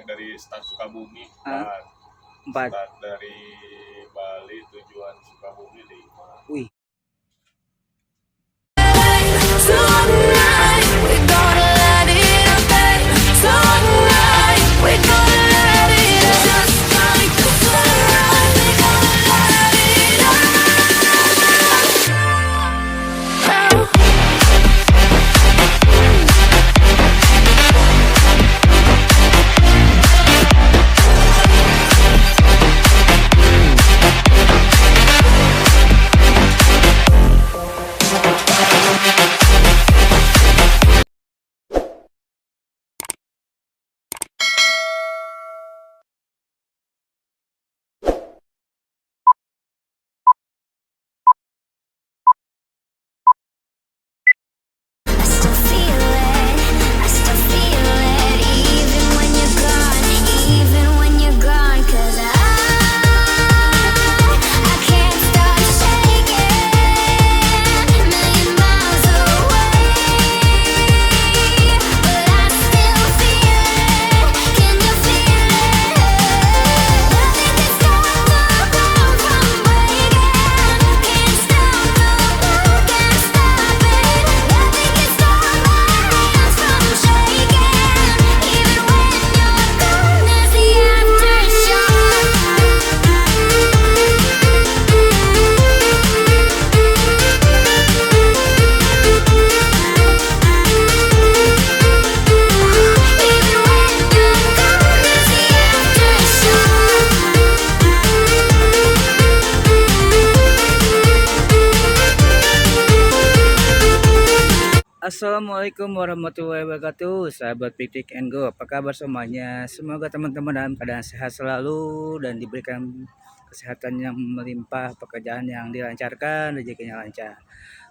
dari start Sukabumi Ah, 4. 4. Start dari Bali tujuan Sukabumi 5. Wih, Tonight, we're gonna let it up, babe. Tonight, we're gonna let it up. Just like the sunrise, we're gonna let it up. I still feel it, I still feel it, even when you're gone, even when you're gone. 'Cause I can't stop shaking, a million miles away, but I still feel it. Can you feel it? Nothing can stop the ground from breaking. Can't stop the moon, can't stop it. Nothing can stop my hands from shaking, even when you're gone. There's the Assalamualaikum warahmatullahi wabarakatuh, sahabat Piknik and Go. Apa kabar semuanya? Semoga teman-teman dalam keadaan sehat selalu dan diberikan kesehatan yang melimpah, pekerjaan yang dilancarkan, rezekinya lancar.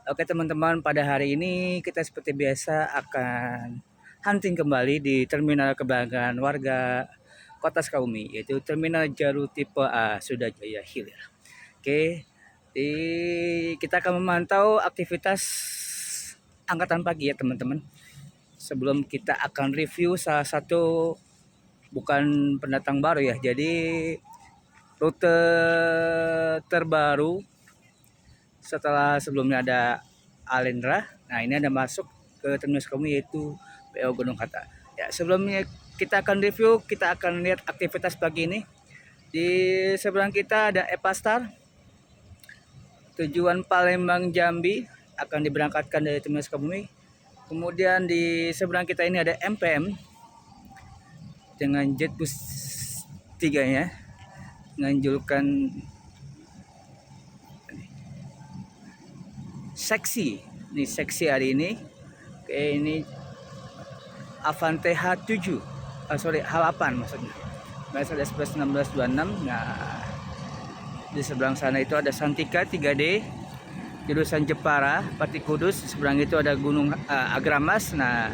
Oke teman-teman, pada hari ini kita seperti biasa akan hunting kembali di terminal kebanggaan warga Kota Sukabumi, yaitu Terminal Jaru Tipe A Sudajaya Hilir. Oke, kita akan memantau aktivitas angkatan pagi ya teman-teman. Sebelum kita akan review salah satu, bukan pendatang baru ya, jadi rute terbaru setelah sebelumnya ada Alendra. Nah ini ada masuk ke terminal Sukabumi yaitu PO Gunung Kata. Ya sebelumnya kita akan review, kita akan lihat aktivitas pagi ini. Di seberang kita ada Epastar tujuan Palembang Jambi, akan diberangkatkan dari terminal Sukabumi. Kemudian di seberang kita ini ada MPM dengan Jetbus 3-nya dengan julukan seksi. Ini seksi hari ini. Oke, ini Avante H7. H8 maksudnya. Mercedes Plus 1626. Nah, di seberang sana itu ada Santika 3D jurusan Jepara, Pati Kudus. Seberang itu ada Gunung Agramas. Nah,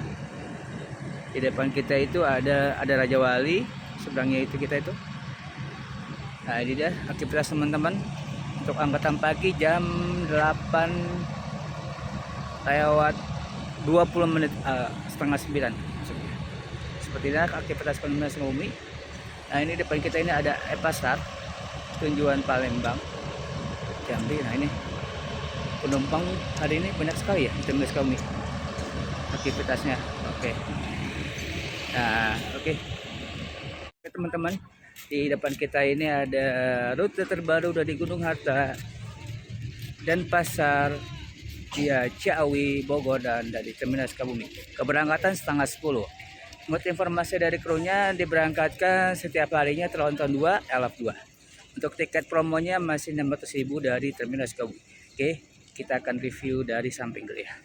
di depan kita itu ada Raja Wali, seberangnya itu kita itu. Nah, ini dia aktivitas teman-teman untuk angkatan pagi jam 8 lewat 20 menit, setengah 9 maksudnya. Seperti ini aktivitas penumpang Sukabumi. Nah, ini depan kita ini ada Epastar tujuan Palembang Jambi. Nah, ini penumpang hari ini banyak sekali ya di terminal Sukabumi aktivitasnya. Oke. Nah, oke. Teman-teman, di depan kita ini ada rute terbaru dari Gunung Harta dan Pasar via Ciawi, Bogor, dan dari terminal Sukabumi. Keberangkatan setengah 10. Menurut informasi dari krunya, diberangkatkan setiap harinya tronton 2, elaf 2. Untuk tiket promonya masih 600.000 dari terminal Sukabumi. Oke, kita akan review dari samping dulu ya.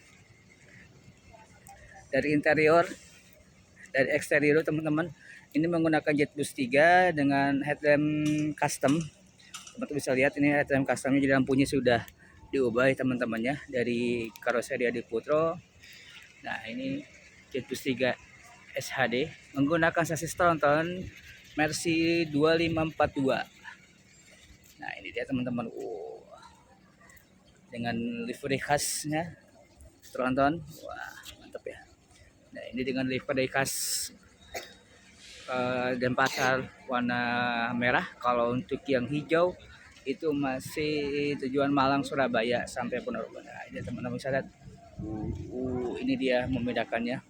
Dari interior, dari eksterior teman-teman, ini menggunakan Jetbus 3 dengan headlamp custom. Teman-teman bisa lihat ini headlamp customnya, jadi lampunya sudah diubah teman-temannya dari karoseri Adi Putro. Nah, ini Jetbus 3 SHD menggunakan sasis tronton Mercy 2542. Nah, ini dia teman-teman. Dengan livery khasnya tronton. Wah, mantap ya. Nah, ini dengan livery khas dan pasar warna merah. Kalau untuk yang hijau itu masih tujuan Malang Surabaya sampai Ponorogo. Nah, ini teman-teman bisa lihat. Ini dia membedakannya.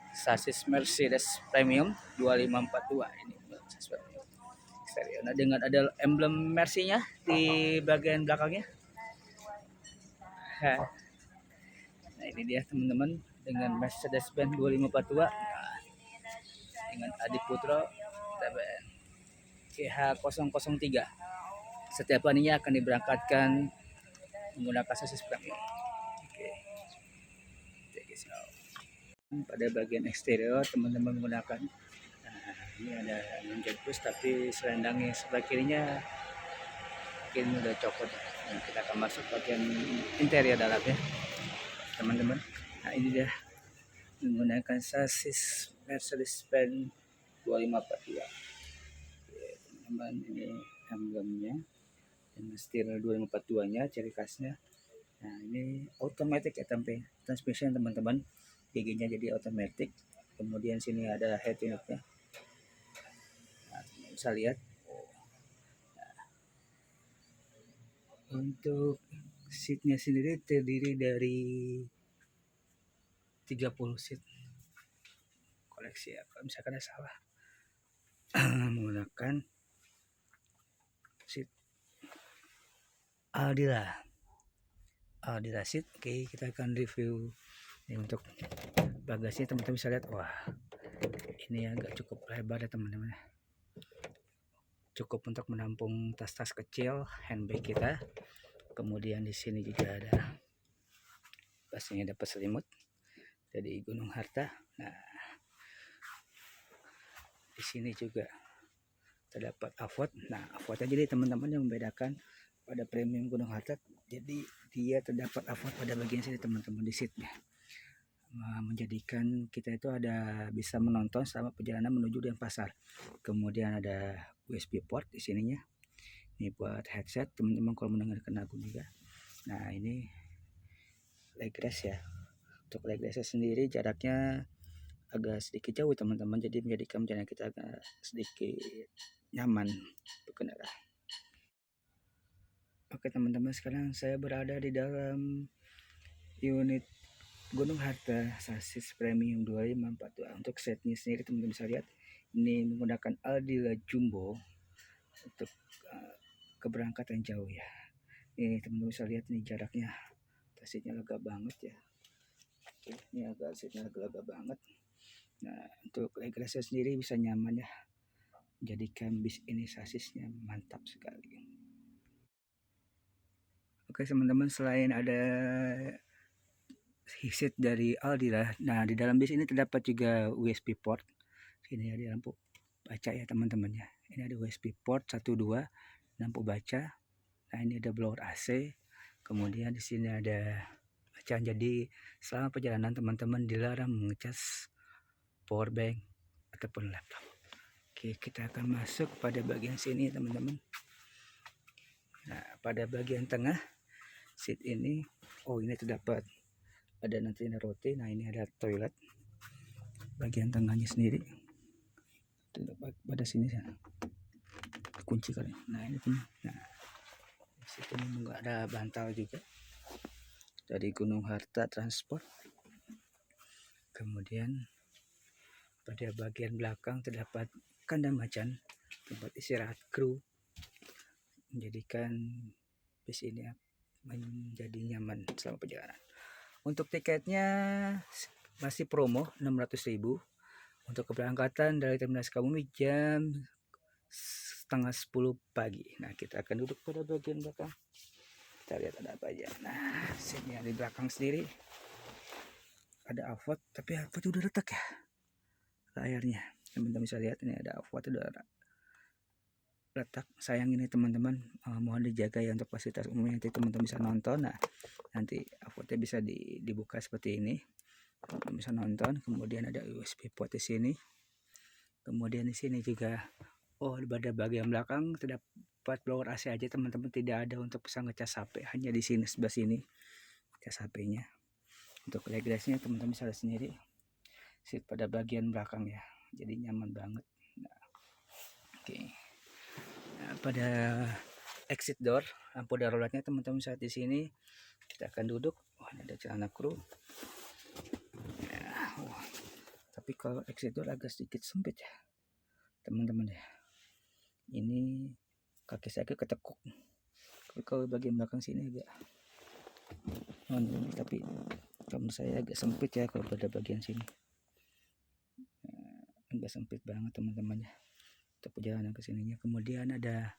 Sasis Mercedes Premium 2542 ini sasis premium stereo. Nah, dengan ada emblem Mercy-nya di bagian belakangnya. Nah, ini dia teman-teman dengan Mercedes-Benz 2542 dengan Adi Putro TBN GH003. Setiap harinya akan diberangkatkan menggunakan sasis premium. Oke. Pada bagian eksterior teman-teman menggunakan, nah, ini ada non plus tapi selendangnya sebelah kirinya mungkin udah copot. Nah, kita akan masuk bagian interior dalamnya teman-teman. Nah, ini dia menggunakan sasis Mercedes-Benz 2542. Teman-teman, ini emblemnya dengan setir 2542 nya ciri khasnya. Nah, ini automatic ya transmission teman-teman, giginya jadi automatic. Kemudian sini ada head unitnya. Nah, bisa lihat. Untuk seatnya sendiri terdiri dari 30 seat koleksi ya, kalau misalkan ada salah. Menggunakan seat Aldila seat. Oke, kita akan review ini. Untuk bagasinya teman-teman bisa lihat, wah ini agak cukup lebar ya teman-teman, cukup untuk menampung tas-tas kecil handbag kita. Kemudian di sini juga ada pastinya dapat selimut dari Gunung Harta. Nah, di sini juga terdapat avot. Nah, avotnya jadi teman-teman yang membedakan pada premium Gunung Harta, jadi dia terdapat avot pada bagian sini teman-teman di seatnya, menjadikan kita itu ada bisa menonton selama perjalanan menuju Denpasar. Kemudian ada USB port di sininya, ini buat headset teman-teman kalau mendengarkan lagu juga. Nah, ini leg rest ya. Untuk leg rest sendiri jaraknya agak sedikit jauh teman-teman, jadi menjadikan perjalanan kita agak sedikit nyaman berkendara. Oke teman-teman, sekarang saya berada di dalam unit Gunung Harta sasis premium 2542. Untuk setnya sendiri teman-teman bisa lihat, ini menggunakan Aldila Jumbo untuk keberangkatan jauh ya. Ini teman-teman bisa lihat nih jaraknya, seatnya lega banget ya. Oke, ini agak seatnya lega banget. Nah, untuk leg rest sendiri bisa nyaman ya, jadikan bis ini sasisnya mantap sekali. Oke teman-teman, selain ada seat dari Aldila, nah di dalam bis ini terdapat juga USB port. Ini ada lampu baca ya teman-teman ya. Ini ada USB port 1 2, lampu baca. Nah, ini ada blower AC. Kemudian di sini ada bacaan. Jadi selama perjalanan teman-teman dilarang mengecas power bank ataupun laptop. Oke, kita akan masuk pada bagian sini teman-teman. Nah, pada bagian tengah seat ini, oh ini terdapat ada nanti roti. Nah, ini ada toilet bagian tengahnya sendiri. Terdapat pada sini ya, kunci kali. Nah, ini teman. Nah, di situ enggak ada bantal juga dari Gunung Harta Transport. Kemudian pada bagian belakang terdapat kandang macan, tempat istirahat kru, menjadikan bis ini menjadi nyaman selama perjalanan. Untuk tiketnya masih promo 600.000 untuk keberangkatan dari Terminal Sukabumi jam setengah 10 pagi. Nah, kita akan duduk pada bagian belakang. Kita lihat ada apa aja. Nah, sini di belakang sendiri ada avot, tapi avot udah retak ya layarnya. Teman-teman bisa lihat ini ada avot udah retak. Sayang ini teman-teman, mohon dijaga ya untuk fasilitas umum, nanti teman-teman bisa nonton. Nah, nanti avotnya bisa dibuka seperti ini, teman-teman bisa nonton. Kemudian ada USB port di sini. Kemudian di sini juga, oh pada bagian belakang terdapat blower AC aja teman-teman, tidak ada untuk bisa ngecas HP, hanya di sini sebelah sini cas HP-nya. Untuk leg rest-nya teman-teman bisa lihat sendiri, seat pada bagian belakang ya, jadi nyaman banget. Nah, Oke. Nah, pada exit door lampu daruratnya teman-teman saat di sini kita akan duduk. Wah, ada celana kru. Ya, wah. Tapi kalau exit door agak sedikit sempit ya teman-teman ya. Ini kaki saya ketekuk. Tapi kalau bagian belakang sini agak tapi menurut saya agak sempit ya kalau pada bagian sini. Agak sempit banget teman-teman ya. Untuk perjalanan ke sininya. Kemudian ada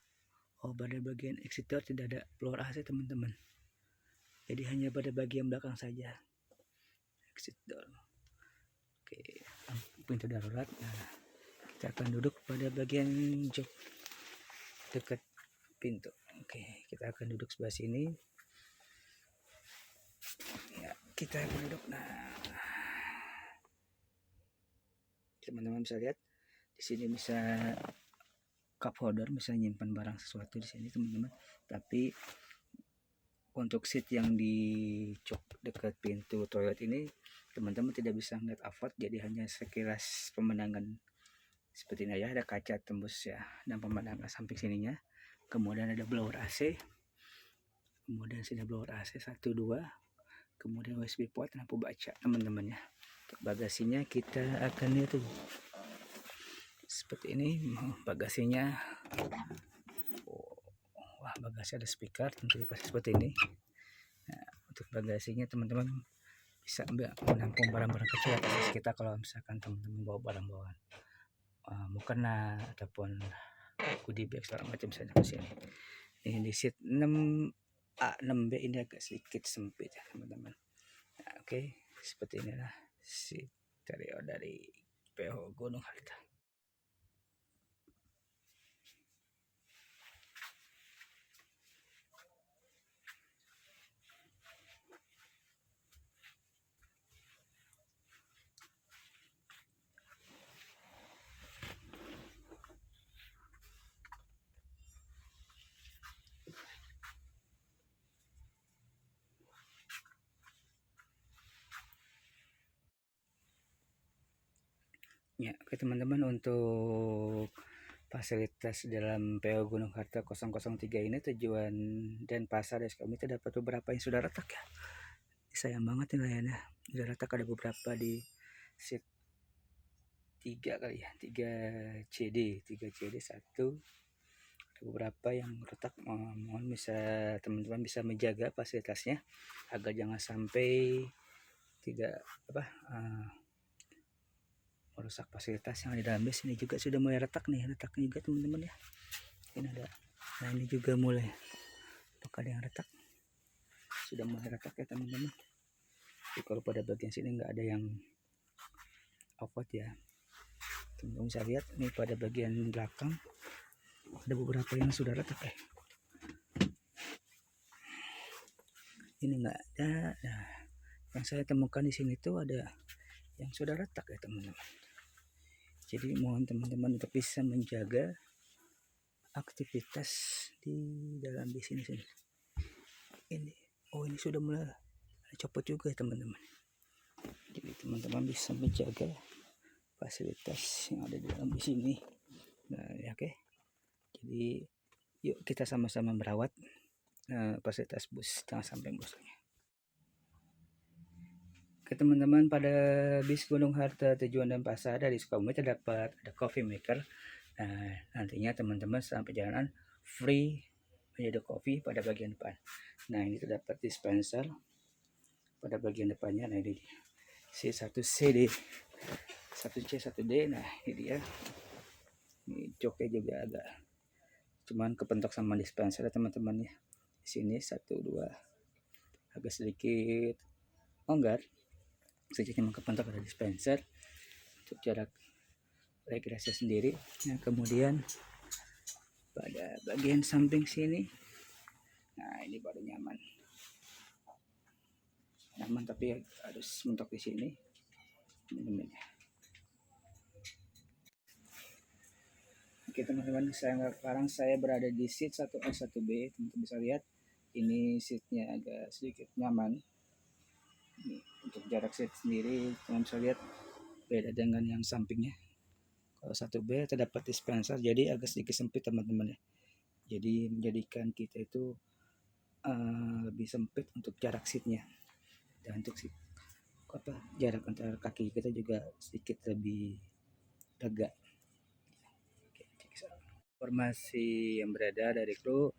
pada bagian exit door tidak ada floor AC teman-teman. Jadi hanya pada bagian belakang saja exit door. Oke, pintu darurat. Nah, kita akan duduk pada bagian jok dekat pintu. Oke, kita akan duduk sebelah sini. Ya, kita akan duduk. Nah, teman-teman bisa lihat di sini bisa cup holder, bisa nyimpan barang sesuatu di sini teman-teman. Tapi untuk seat yang di jok dekat pintu toilet ini teman-teman tidak bisa melihat afat, jadi hanya sekilas pemandangan seperti ini ya. Ada kaca tembus ya dan pemandangan samping sininya. Kemudian ada blower AC, kemudian sini blower AC 1 2, kemudian USB port, lampu baca teman-teman ya. Untuk bagasinya kita akan lihat tuh seperti ini bagasinya. Wah, bagasi ada speaker tentunya pasti seperti ini. Nah, untuk bagasinya teman-teman bisa menampung barang-barang kecil atas kita kalau misalkan teman-teman bawa barang-bawaan mukena ataupun goodie bag segala macam bisa di sini. Ini di seat 6A 6B ini agak sedikit sempit ya teman-teman. Nah, oke, seperti inilah seat interior dari PO Gunung Harta. Ya, oke teman-teman, untuk fasilitas dalam PO Gunung Harta 003 ini tujuan Denpasar dan kami terdapat beberapa yang sudah retak ya. Sayang banget nih layannya. Sudah retak, ada beberapa di seat 3 kali ya, 3 CD 1. Ada beberapa yang retak. Mohon bisa teman-teman bisa menjaga fasilitasnya agar jangan sampai tidak merusak fasilitas yang di dalam bus. Ini juga sudah mulai retak nih, retaknya juga teman-teman ya. Ini ada, nah ini juga mulai ada yang retak, sudah mulai retak ya teman-teman. Jadi kalau pada bagian sini nggak ada yang offroad ya, teman-teman bisa lihat nih pada bagian belakang ada beberapa yang sudah retak ini nggak ada. Nah, yang saya temukan di sini tuh ada yang sudah retak ya teman-teman. Jadi mohon teman-teman untuk bisa menjaga aktivitas di dalam bis ini. Ini sudah mulai copot juga ya teman-teman. Jadi teman-teman bisa menjaga fasilitas yang ada di dalam bis ini. Nah, ya, oke. Jadi yuk kita sama-sama merawat fasilitas bus, jangan sampai busanya. Oke teman-teman, pada bis Gunung Harta tujuan Denpasar dari Sukabumi terdapat ada coffee maker. Nah, nantinya teman-teman selama perjalanan free menjadi kopi pada bagian depan. Nah, ini terdapat dispenser pada bagian depannya. Nah, ini C1CD 1C 1D. Nah, ini dia. Ini joknya juga agak cuman kepentok sama dispenser ya teman-teman ya. Di sini 1 2 agak sedikit longgar. Sedikit memang kepentok ada dispenser untuk jarak regresi sendiri. Nah, kemudian pada bagian samping sini, nah ini baru nyaman tapi harus mentok di sini. Oke teman-teman, sekarang saya berada di seat 1A 1B. Teman-teman bisa lihat ini seatnya agak sedikit nyaman. Ini untuk jarak seat sendiri teman bisa lihat beda dengan yang sampingnya. Kalau 1B terdapat dispenser, jadi agak sedikit sempit teman-teman ya. Jadi menjadikan kita itu lebih sempit untuk jarak seatnya, dan untuk jarak antara kaki kita juga sedikit lebih tegak. Informasi yang beredar dari kru,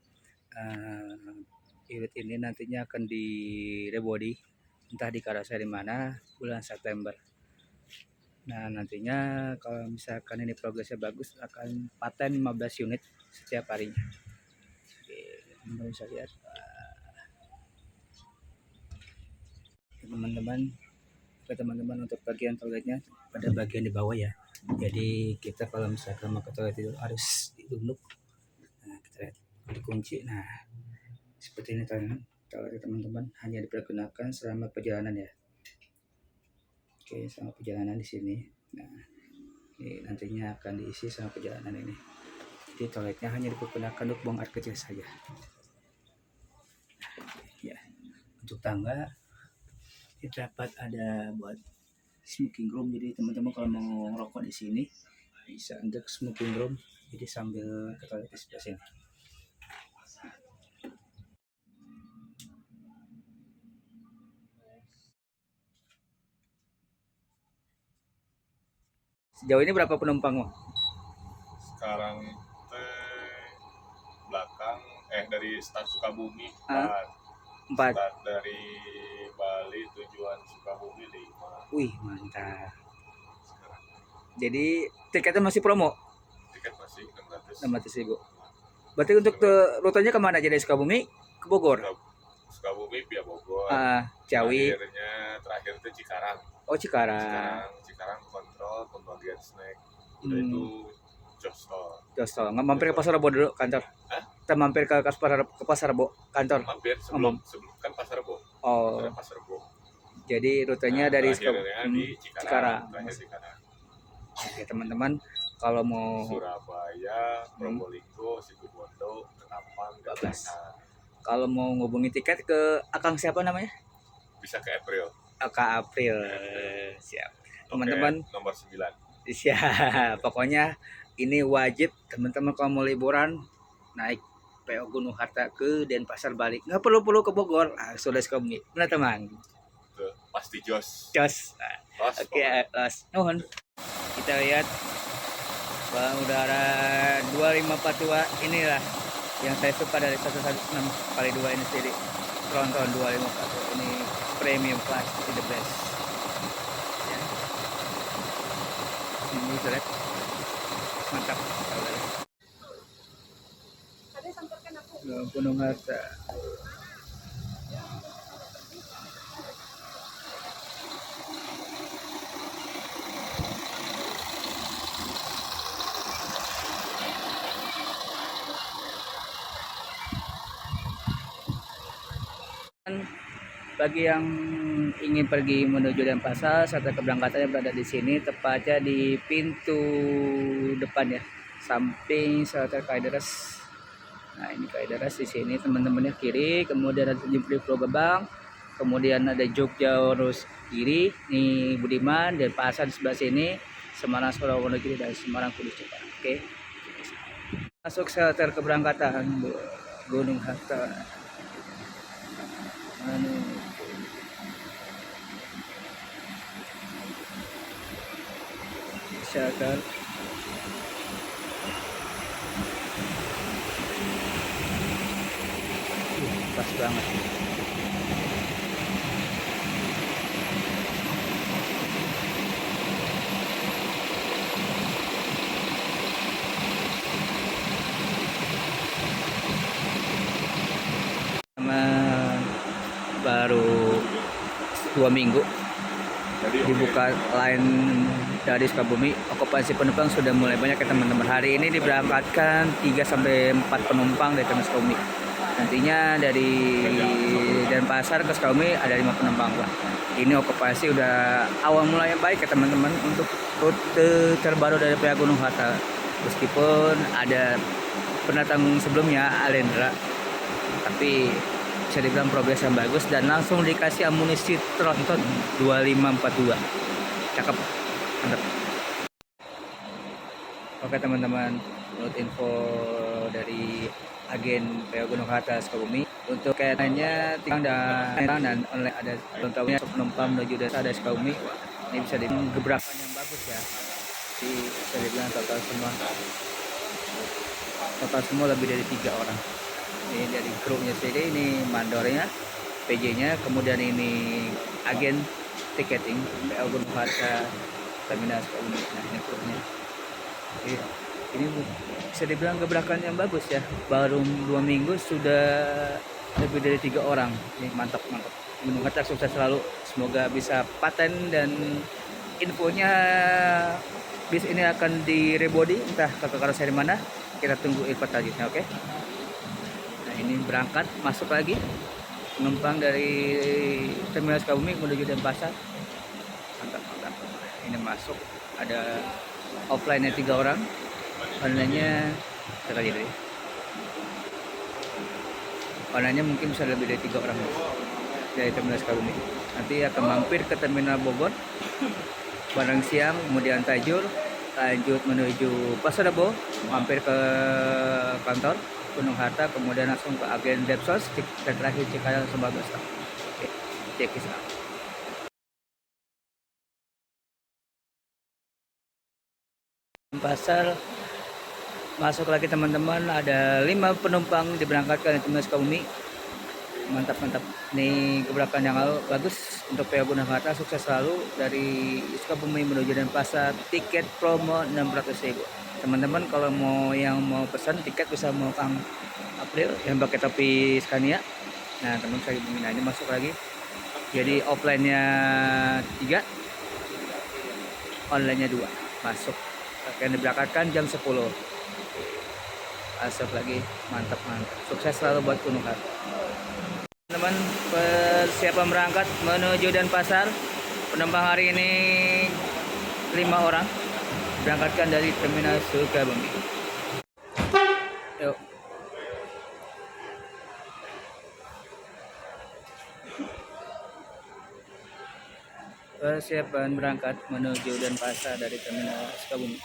unit ini nantinya akan di rebody, entah di karoseri mana, bulan September. Nah, nantinya kalau misalkan ini progresnya bagus, akan paten 15 unit setiap harinya. Oke, teman-teman bisa lihat. Teman-teman untuk bagian toiletnya pada bagian di bawah ya. Jadi kita kalau misalkan mau ke toilet itu harus duduk. Nah, kita lihat dikunci. Nah, seperti ini toilet teman-teman, hanya dipergunakan selama perjalanan ya. Oke, selama perjalanan di sini. Nah, ini nantinya akan diisi selama perjalanan ini. Jadi toiletnya hanya dipergunakan untuk buang air kecil saja. Ya, untuk tangga terdapat ada buat smoking room. Jadi teman-teman kalau mau ngerokok di sini bisa untuk smoking room. Jadi sambil ke toilet di sebelah sini. Sejauh ini berapa penumpang, Bang? Sekarang belakang dari start Sukabumi 4. 4. Start dari Bali tujuan Sukabumi 5. Wih, mantap. Sekarang Jadi tiketnya masih promo, tiket masih 600. 600.000. Berarti untuk rutenya kemana aja dari Sukabumi ke Bogor? Sukabumi via Bogor. Ciawi. Terakhir itu Cikarang. Oh, Cikarang. Cikarang kontrol pembagian snack. Udah itu Jostol. Nggak mampir ke Pasar Rebo dulu kantor? Hah? Kita mampir ke Pasar Rebo kantor? Mampir sebelum kan Pasar Rebo. Oh, Ada Pasar Rebo. jadi rutenya dari di Cikarang. Cikarang. Oke teman-teman, kalau mau Surabaya, Probolinggo, Situbondo, Ketapang, Bagus. Jakarta. kalau mau ngubungi tiket ke Akang siapa namanya? Bisa ke April. Kak April. Siap. Teman-teman, Nomor 9. siap. Pokoknya ini wajib teman-teman kalau mau liburan naik PO Gunung Harta ke Denpasar balik. Nggak perlu ke Bogor. Sudah Sukabumi. Benar teman. Tuh, pasti jos. Jos. Oke, Los. Nuhun. Kita lihat balon udara 2542 inilah yang saya suka dari 116/2 ini sendiri. Tronton 2542 ini premium class, the best. Ya. Ini lihat. Mantap. Gunung Harta. Bagi yang ingin pergi menuju Denpasar, serta keberangkatannya berada di sini, tepatnya di pintu depan ya, samping shelter Kaideres. Nah ini Kaideres di sini teman-temannya kiri, kemudian ada Jepri Pulau Gebang, kemudian ada Jogja lurus kiri, ini Budiman, Denpasar di sebelah sini, Semarang Surawanogiri dan Semarang Kudus Jepang. Oke, masuk shelter keberangkatan Gunung Harta. Shelter pas banget. Baru 2 minggu dibuka line dari Sukabumi, okupansi penumpang sudah mulai banyak ya teman-teman. Hari ini diberangkatkan 3-4 penumpang dari Terminal Sukabumi. Nantinya dari Denpasar ke Sukabumi ada 5 penumpang lah. Ini okupansi udah awal mulai yang baik ya teman-teman untuk rute terbaru dari PA Gunung Harta. Meskipun ada pendatang sebelumnya Alendra, tapi bisa dibilang progres yang bagus dan langsung dikasih amunisi Tronton 2542. Cakep. Mantap. Oke teman-teman, menurut info dari agen PO Gunung Harta Sukabumi, untuk kaitannya dan online ada contohnya penumpang menuju desa ada Sukabumi, ini bisa dibilang gebrakan yang bagus ya. Jadi bisa dibilang total semua lebih dari 3 orang. Ini dari krunya sendiri, ini mandornya, PJ-nya, kemudian ini agen tiketing PO Gunung Harta Terminal Sukabumi. Nah ini krunya. Iya, ini bisa dibilang gebrakan yang bagus ya. Baru 2 minggu sudah lebih dari 3 orang. Ini mantap mantap. Gunung Harta sukses selalu. Semoga bisa paten dan infonya bis ini akan direbody entah kakak seri mana. Kita tunggu info selanjutnya, oke? Nah ini berangkat masuk lagi penumpang dari Terminal Sukabumi menuju Denpasar. Mantap mantap. Ini masuk ada offline-nya 3 orang, online-nya kita lihat deh. Online-nya mungkin bisa lebih dari 3 orang dari Terminal Sukabumi. Nanti akan mampir ke Terminal Bogor bareng siang, kemudian Tajur, lanjut menuju Pasar Rebo, mampir ke kantor Gunung Harta, kemudian langsung ke agen Depsos, dan terakhir Cikarang Sembabas. Oke, check this out. Pasar masuk lagi teman-teman, ada 5 penumpang diberangkatkan dari Terminal Sukabumi. Mantap mantap, ini gebrakan yang bagus untuk PO Gunung Harta, sukses selalu dari Sukabumi menuju Denpasar. Tiket promo 600.000 teman-teman. Kalau mau pesan tiket bisa mau Kang April yang pakai topi Scania. Nah teman saya nah ini masuk lagi, jadi offline-nya 3, online-nya 2 masuk, akan diberangkatkan jam 10. Masuk lagi, mantap mantap, sukses selalu buat Gunung Harta teman. Persiapan berangkat menuju Denpasar, penumpang hari ini 5 orang berangkatkan dari Terminal Sukabumi. Yuk. Persiapan berangkat menuju Denpasar dari Terminal Sukabumi.